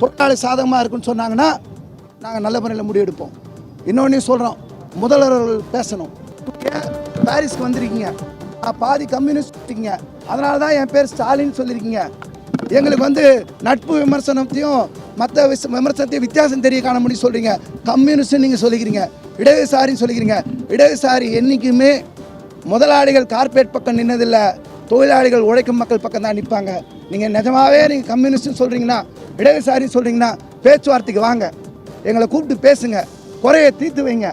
தொழிலாளி சாதகமாக இருக்குன்னு சொன்னாங்கன்னா நாங்கள் நல்ல முறையில் முடிவெடுப்போம். இன்னொன்று சொல்கிறோம், முதல்வர்கள் பேசணும். பாரிஸ்க்கு வந்திருக்கீங்க, பாதி கம்யூனிஸ்ட் இருக்கீங்க, அதனால தான் என் பேர் ஸ்டாலின் சொல்லியிருக்கீங்க. எங்களுக்கு நட்பு விமர்சனத்தையும் மற்ற விமர்சனத்தையும் வித்தியாசம் தெரிய காண முடியும் சொல்கிறீங்க. கம்யூனிஸ்ட் நீங்கள் சொல்லிக்கிறீங்க, இடதுசாரின்னு சொல்லிக்கிறீங்க. இடதுசாரி என்றைக்குமே முதலாளிகள் கார்பரேட் பக்கம் நின்னதில்லை, தொழிலாளிகள் உழைக்கும் மக்கள் பக்கம் தான் நிற்பாங்க. நீங்கள் நிஜமாகவே நீங்கள் கம்யூனிஸ்ட்னு சொல்கிறீங்கன்னா, இடதுசாரின்னு சொல்கிறீங்கன்னா பேச்சுவார்த்தைக்கு வாங்க, எங்களை கூப்பிட்டு பேசுங்க, குறையை தீர்த்து வைங்க.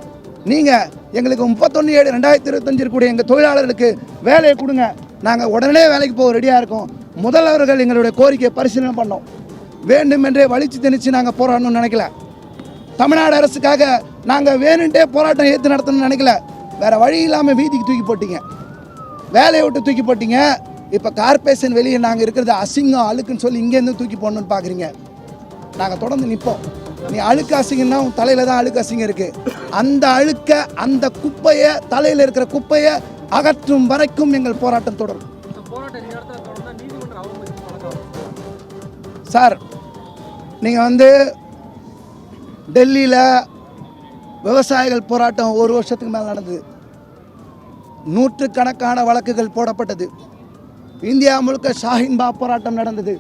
நீங்கள் எங்களுக்கு 31/7/2025 இருக்கக்கூடிய எங்கள் தொழிலாளர்களுக்கு வேலையை கொடுங்க, நாங்கள் உடனே வேலைக்கு போக ரெடியாக இருக்கோம். முதல்வர்கள் எங்களுடைய கோரிக்கையை பரிசீலனை பண்ணோம். வேண்டுமென்றே வலிச்சு திணிச்சு நாங்கள் போராடணும்னு நினைக்கல. தமிழ்நாடு அரசுக்காக நாங்கள் வேணுன்ட்டே போராட்டம் ஏற்று நடத்தணும்னு நினைக்கல. வேறு வழி இல்லாமல் வீதிக்கு தூக்கி போட்டீங்க, வேலையை விட்டு தூக்கி போட்டீங்க. இப்போ கார்பரேஷன் வெளியே நாங்கள் இருக்கிறது அசிங்கம் அழுக்குன்னு சொல்லி இங்கேருந்து தூக்கி போடணும்னு பார்க்குறீங்க. நாங்கள் தொடர்ந்து நிற்போம். நீ அழுக்கு அசிங்கன்னா உன் தலையில் தான் அழுக்கு அசிங்கம் இருக்குது. அந்த அழுக்க, அந்த குப்பையை, தலையில் இருக்கிற குப்பையை அகற்றும் வரைக்கும் எங்கள் போராட்டம் தொடரும். சார், நீங்கள் டெல்லியில் விவசாயிகள் போராட்டம் 1 வருஷத்துக்கு மேலே நடந்தது. நூற்றுக்கணக்கான வழக்குகள் போடப்பட்டது. இந்தியா முழுக்க ஷாஹின்பாக் போராட்டம் நடந்தது.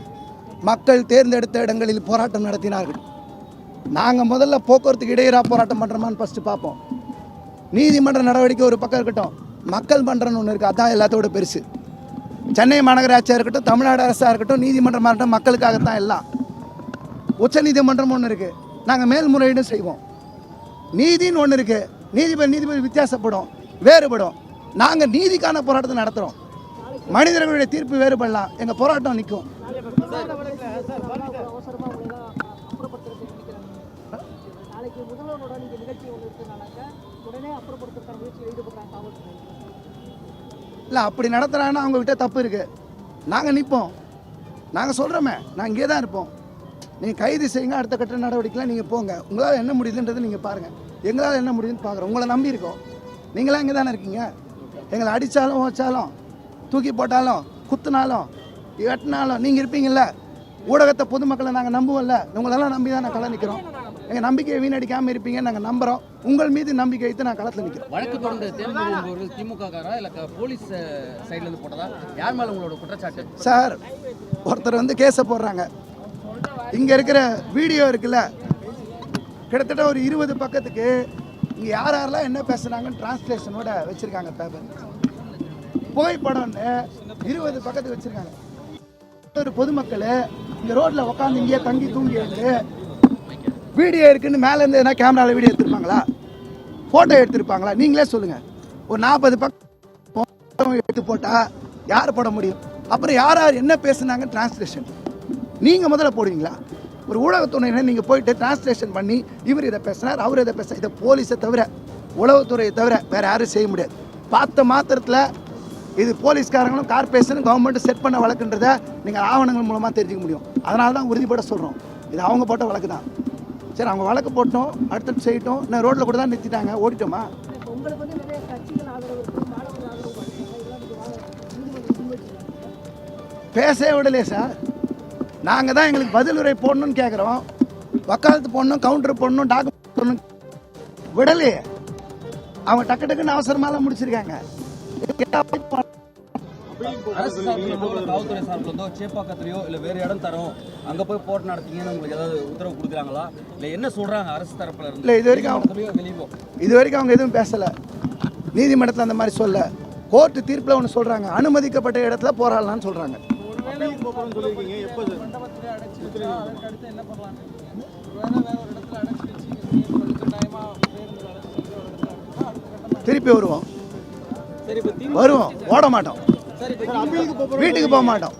மக்கள் தேர்ந்தெடுத்த இடங்களில் போராட்டம் நடத்தினார்கள். நாங்கள் முதல்ல போக்குவரத்துக்கு இடையூறாக போராட்டம் பண்ணுறோமான்னு ஃபஸ்ட்டு பார்ப்போம். நீதிமன்ற நடவடிக்கை ஒரு பக்கம் இருக்கட்டும், மக்கள் மன்றம்னு ஒன்று இருக்குது, அதுதான் எல்லாத்தோட பெருசு. சென்னை மாநகராட்சியாக இருக்கட்டும், தமிழ்நாடு அரசாக இருக்கட்டும், நீதிமன்றமாக இருக்கட்டும், மக்களுக்காகத்தான் எல்லாம். உச்ச நீதிமன்றம் ஒன்று இருக்குது, நாங்கள் மேல்முறையீடும் செய்வோம். நீதின்னு ஒன்று இருக்குது, நீதிபதி வித்தியாசப்படும், வேறுபடும். நாங்கள் நீதிக்கான போராட்டத்தை நடத்துகிறோம். மனிதர்களுடைய தீர்ப்பு வேறுபடலாம், எங்கள் போராட்டம் நிற்கும். இல்லை, அப்படி நடத்துகிறாங்கன்னா அவங்க விட்ட தப்பு இருக்குது. நாங்கள் நிற்போம், நாங்கள் சொல்கிறோமே, நாங்கள் இங்கே தான் இருப்போம். நீங்கள் கைது செய்யுங்க, அடுத்த கட்ட நடவடிக்கைலாம் நீங்கள் போங்க. உங்களால் என்ன முடியுதுன்றது நீங்கள் பாருங்கள், எங்களால் என்ன முடியுதுன்னு பார்க்குறோம். உங்களை நம்பி இருக்கோம், நீங்களாம் இங்கே தானே இருக்கீங்க. எங்களை அடித்தாலும் வச்சாலும், தூக்கி போட்டாலும், குத்துனாலும், வெட்டினாலும் நீங்கள் இருப்பீங்கள்ல. ஊடகத்தை, பொதுமக்களை நாங்கள் நம்புவோம்ல, உங்களெல்லாம் நம்பி தான் நான் களம் நிற்கிறோம். எங்கள் நம்பிக்கையை வீணடிக்காமல் இருப்பீங்கன்னு நாங்கள் நம்புகிறோம். உங்கள் மீது நம்பிக்கை வைத்து நான் களத்தில் நிற்கிறோம். வழக்கு தொடர்ந்து தேர்ந்தெடுப்பவர்கள் திமுககாரா இல்லை போலீஸ் சைட்லேருந்து போட்டதா, யார் மேலே உங்களோட குற்றச்சாட்டு? சார், ஒருத்தர் கேஸை போடுறாங்க. இங்கே இருக்கிற வீடியோ இருக்குல்ல, கிட்டத்தட்ட ஒரு 20 பக்கத்துக்கு இங்கே யாரெல்லாம் என்ன பேசுகிறாங்கன்னு டிரான்ஸ்லேஷனோட வச்சுருக்காங்க. பேப்பர் புகைப்படம்னு 20 பக்கத்துக்கு வச்சுருக்காங்க. ஒரு பொதுமக்கள் இங்கே ரோட்டில் உட்காந்து இங்கேயே தங்கி தூங்கி எடுத்து வீடியோ இருக்குன்னு மேலேருந்து எதனா கேமராவில் வீடியோ எடுத்துருப்பாங்களா, ஃபோட்டோ எடுத்துருப்பாங்களா? நீங்களே சொல்லுங்கள். ஒரு 40 பக்கம் எடுத்து போட்டால் யார் போட முடியும்? அப்புறம் யார் யார் என்ன பேசுனாங்க டிரான்ஸ்லேஷன் நீங்கள் முதல்ல போடுவீங்களா? ஒரு ஊடகத்துறையினர் நீங்கள் போயிட்டு டிரான்ஸ்லேஷன் பண்ணி இவர் இதை பேசுனார், அவர் இதை பேச, இதை போலீஸை தவிர, உளவுத்துறையை தவிர வேறு யாரும் செய்ய முடியாது. பார்த்த மாத்திரத்தில் இது போலீஸ்காரங்களும் கார்பரேஷனும் கவர்மெண்ட்டு செட் பண்ண வழக்குன்றதை நீங்கள் ஆவணங்கள் மூலமாக தெரிஞ்சுக்க முடியும். அதனால தான் உறுதிப்பட சொல்கிறோம், இது அவங்க போட்ட வழக்கு தான். சரி, அவங்க வழக்கு போட்டோம், அடுத்து செய்யட்டும். நான் ரோட்டில் கூட தான் நிறுத்திட்டாங்க, ஓடிட்டோமா? பேசவே விடலையே சார். நாங்கள் தான் எங்களுக்கு பதில் உரை போடணும்னு கேட்குறோம், வக்காலத்து போடணும், கவுண்டர் போடணும், டாக்குமெண்ட் போடணும், விடலையே. அவங்க டக்குன்னு அவசரமாலாம் முடிச்சிருக்காங்க. அரசு காவல்துறை சார்பில் சேப்பாக்கத்திலையோ இல்லை வேறு இடம் தரோம், அங்கே போய் போட்டு நடத்தீங்கன்னு உங்களுக்கு ஏதாவது உத்தரவு கொடுக்குறாங்களா, இல்லை என்ன சொல்கிறாங்க அரசு தரப்பில் இருந்து? இல்லை, இது வரைக்கும் அவங்க எதுவும் பேசலை. நீதிமன்றத்தில் அந்த மாதிரி சொல்ல. கோர்ட்டு தீர்ப்பில் ஒன்று சொல்கிறாங்க, அனுமதிக்கப்பட்ட இடத்துல போராடலாம்னு சொல்கிறாங்க. திருப்பி வருவோம், ஓட மாட்டோம், வீட்டுக்கு போக மாட்டோம்.